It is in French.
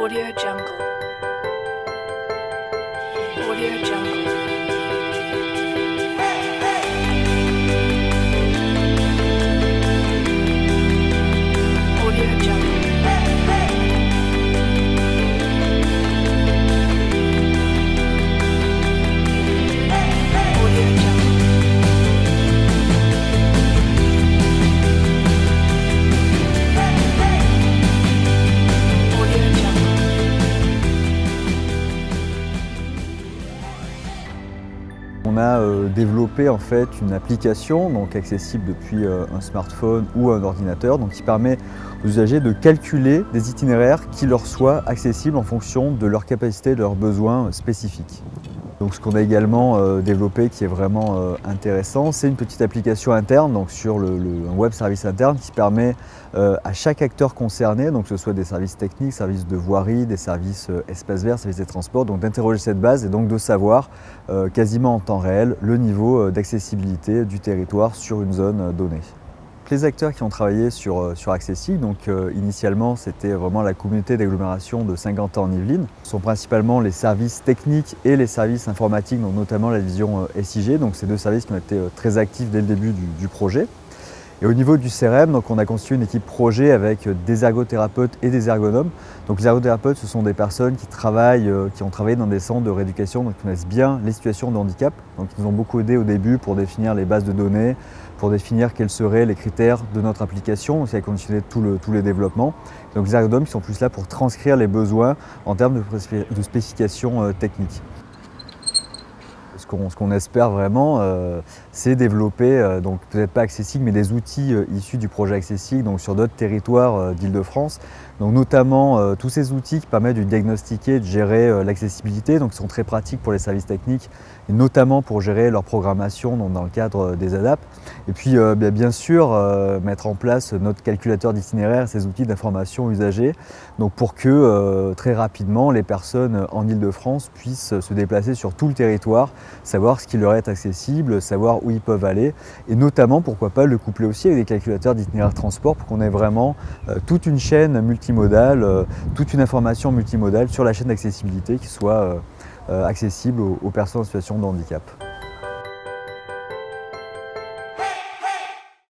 Audio Jungle. Audio Jungle. Audio Jungle. Audio Jungle. On a développé en fait une application donc accessible depuis un smartphone ou un ordinateur donc qui permet aux usagers de calculer des itinéraires qui leur soient accessibles en fonction de leur capacité, de leurs besoins spécifiques. Donc ce qu'on a également développé qui est vraiment intéressant, c'est une petite application interne donc sur un web service interne qui permet à chaque acteur concerné, donc que ce soit des services techniques, services de voirie, des services espaces verts, services des transports, donc d'interroger cette base et donc de savoir quasiment en temps réel le niveau d'accessibilité du territoire sur une zone donnée. Les acteurs qui ont travaillé sur Accessig, donc initialement c'était vraiment la communauté d'agglomération de Saint-Quentin en Yvelines, ce sont principalement les services techniques et les services informatiques, donc notamment la division SIG, donc ces deux services qui ont été très actifs dès le début du projet. Et au niveau du CRM, donc on a constitué une équipe projet avec des ergothérapeutes et des ergonomes. Donc les ergothérapeutes, ce sont des personnes qui ont travaillé dans des centres de rééducation, donc qui connaissent bien les situations de handicap. Donc ils nous ont beaucoup aidé au début pour définir les bases de données, pour définir quels seraient les critères de notre application, donc ça a conditionné tous les développements. Donc les ergonomes qui sont plus là pour transcrire les besoins en termes de spécifications techniques. Ce qu'on espère vraiment, c'est développer, donc peut-être pas Accessig, mais des outils issus du projet Accessig donc sur d'autres territoires d'Île-de-France. Donc notamment tous ces outils qui permettent de diagnostiquer, de gérer l'accessibilité, donc qui sont très pratiques pour les services techniques, et notamment pour gérer leur programmation donc dans le cadre des ADAP. Et puis bien sûr mettre en place notre calculateur d'itinéraire, ces outils d'information usagers, donc pour que très rapidement les personnes en Île-de-France puissent se déplacer sur tout le territoire, savoir ce qui leur est accessible, savoir où ils peuvent aller et notamment pourquoi pas le coupler aussi avec des calculateurs d'itinéraire transport pour qu'on ait vraiment toute une chaîne multimodale, toute une information multimodale sur la chaîne d'accessibilité qui soit accessible aux personnes en situation de handicap.